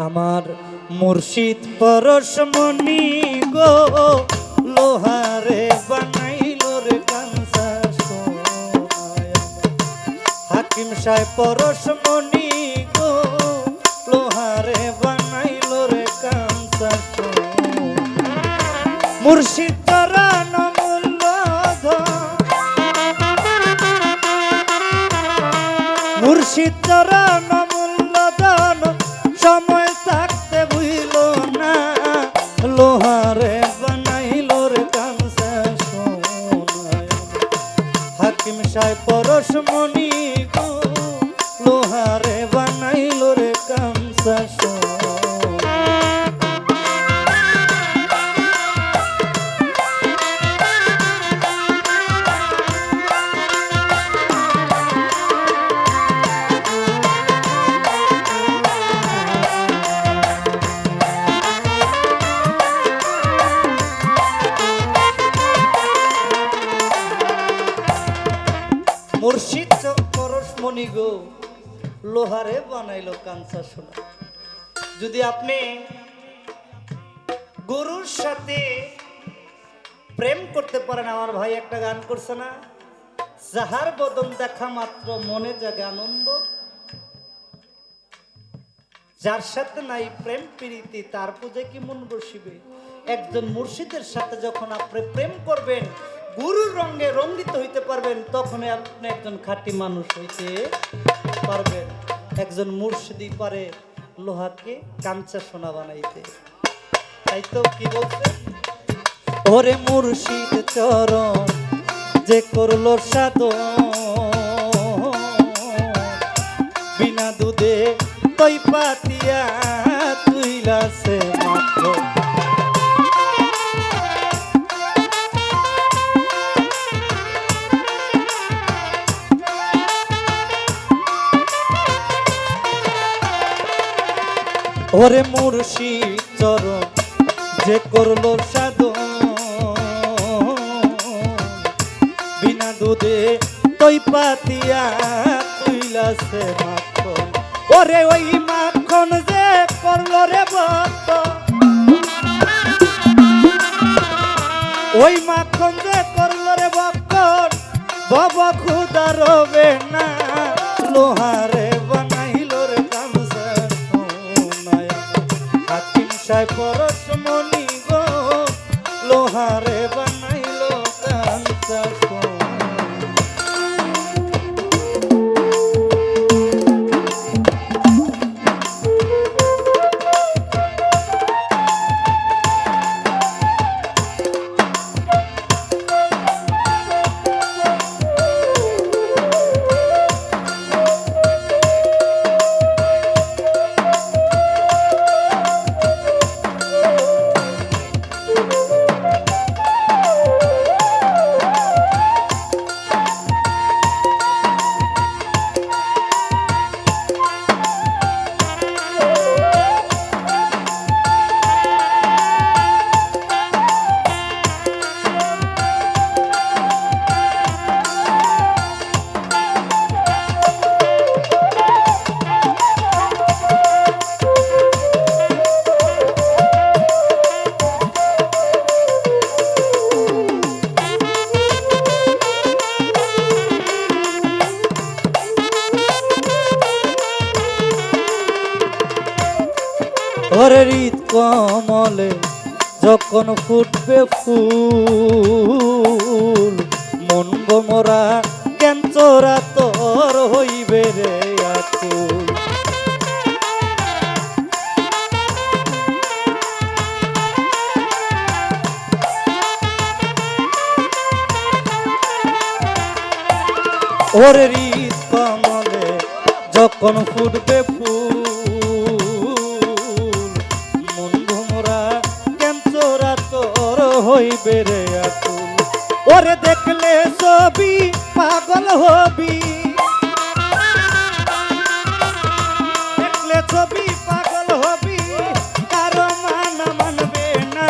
আমার মুর্শিদ পরশমণি গো লোহারে বানাইল রে কাঞ্চা সোনায়। হাকিম সাহেব পরশমণি গো লোহারে বানাইল রে কাঞ্চা সোনায়। মুর্শিদ চরণ মূল্য মুর্শিদ চরণ মূল্য ধন সময় থাকতে ভুইল না লোহারে বানাইল রে কাঞ্চা সোনায়। হাকিম সাহেব পরশমণি গো লোহারে বানাইল রে কাঞ্চা সোনায়। মুর্শিদ পরশমণি গো লোহারে বানাইলো কাঞ্চা সোনা। যদি আপনি গুরুর সাথে প্রেম করতে পারেন, আমার ভাই একটা গান করছে না, যাহার বদন দেখা মাত্র মনে জাগে আনন্দ, যার সাথে নাই প্রেম প্রীতি তার পূজায় কি মন বসিবে। একজন মুর্শিদের সাথে যখন আপনি প্রেম করবেন, গুরুর রঙে রঙ্গিত হইতে পারবেন, তখন আপনি একজন খাঁটি মানুষ হইতে পারবেন। একজন মুর্শিদই পারে লোহাকে কাঞ্চা সোনা বানাইতে। তাই তো কি বলছে, ওরে মুর্শিদ চরণ যে করলো সাধন, বিনা দুধে তৈ পাতিয়া তুইলাছে মাত্র। ওরে মুর্শিদ চরণ যে করলো সাধন, বিনা দুধে তৈ পাতিয়া তুইলাছে মাখন। ওরে ওই মাখন যে করলো রে ভক্ত, ওই মাখন যে করলো রে ভক্ত, বাবা খুদা রবে না লোহারে বানাইল রে কাঞ্চা সোনায়। হাকিম সাহেব পরশমণি গো লোহারে বানাইল কাঞ্চা সোনায়। ওরে হৃদ কমলে যখন ফুটবে ফুল, মন গোমরা ক্যাঞ্চরা তোর হইবে রে আকুল। ওরে হৃদ কমলে যখন ফুটবে ফুল, হইবে রে আকুল। ওরে দেখলে ছবি পাগল হবি, দেখলে ছবি পাগল হবি, কারো মান মানবে না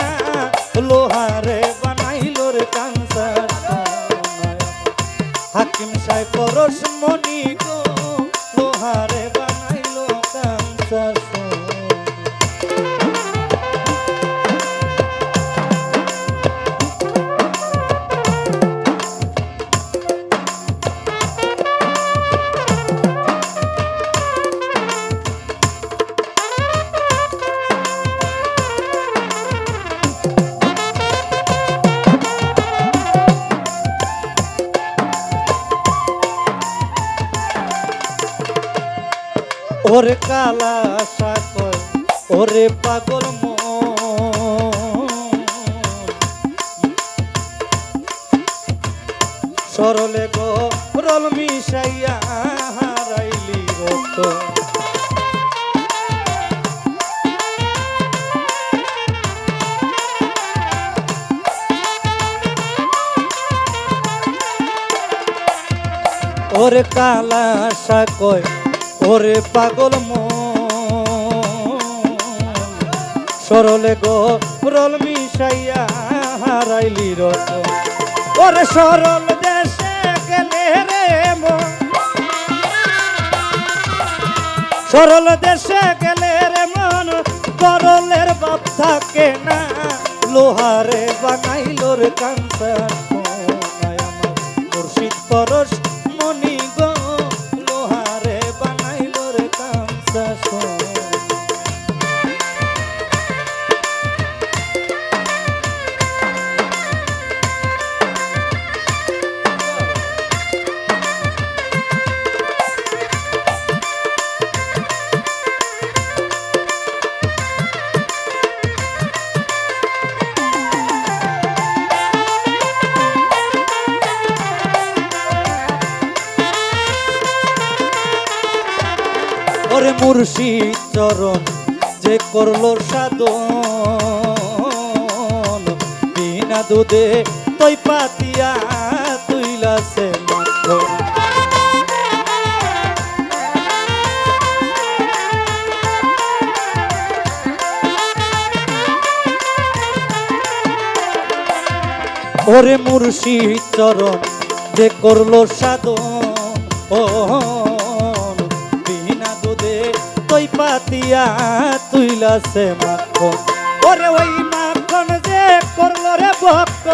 লোহারে বানাইল রে কাঞ্চা সোনায়। হাকিম সাহেব পরশমণি গো লোহারে বানাইল কাঞ্চা সোনায়। কালা আশা কয় ওরে পাগল মন সরলে গরল মিশাইয়া হারাইলি রত ওরে কালা আশা কয় ওরে পাগল মন সরলে গরল মিশাইয়া হারাইলি রত ওরে সরল দেশে গেলে রে মন সরল দেশে গেলে রে মন করলের বাপ থাকে না লোহারে বানাইল রে কাঞ্চা সোনায় আমার মুর্শিদ পরশ মনি গো লোহারে বানাইল রে কাঞ্চা সোনা ওরে মুর্শিদ চরণ যে করলো সাধন বিনা দুধে তৈ পাতিয়া তুইলাছে মাখন ওরে মুর্শিদ চরণ যে করলো সাধন তৈ পাতিয়া তুইলাছে মাখন ওরে ওই মাখন যে করলো রে ভক্ত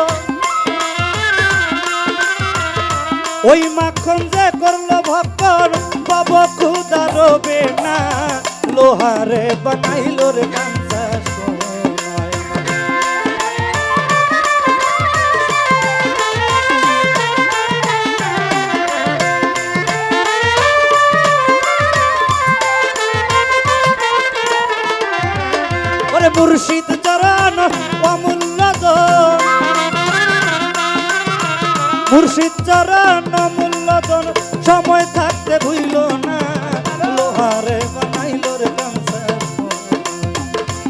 ওই মাখন যে করলো ভক্ত বাবা খুদা রবে না লোহারে বানাইল রে কাঞ্চা সোনায় মুর্শিদ চরণ অমূল্য ধন মুর্শিদ চরণ অমূল্য ধন সময় থাকতে ভুইল না লোহারে বানাইল রে কাঞ্চা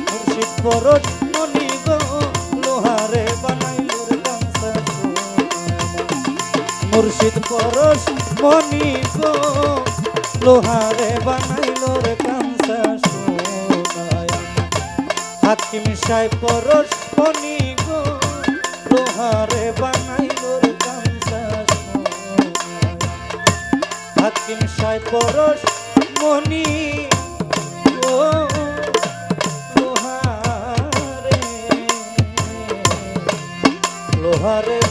মুর্শিদ পরশ মনি গো লোহারে বানাইল রে কাঞ্চা মুর্শিদ পরশ মনি গো লোহারে বানাইল রে কাঞ্চা হাকিম সাহেব পরশ মনি গো লোহারে বানাইল রে কাঞ্চা হাকিম সাহেব পরশ মনি গো লোহারে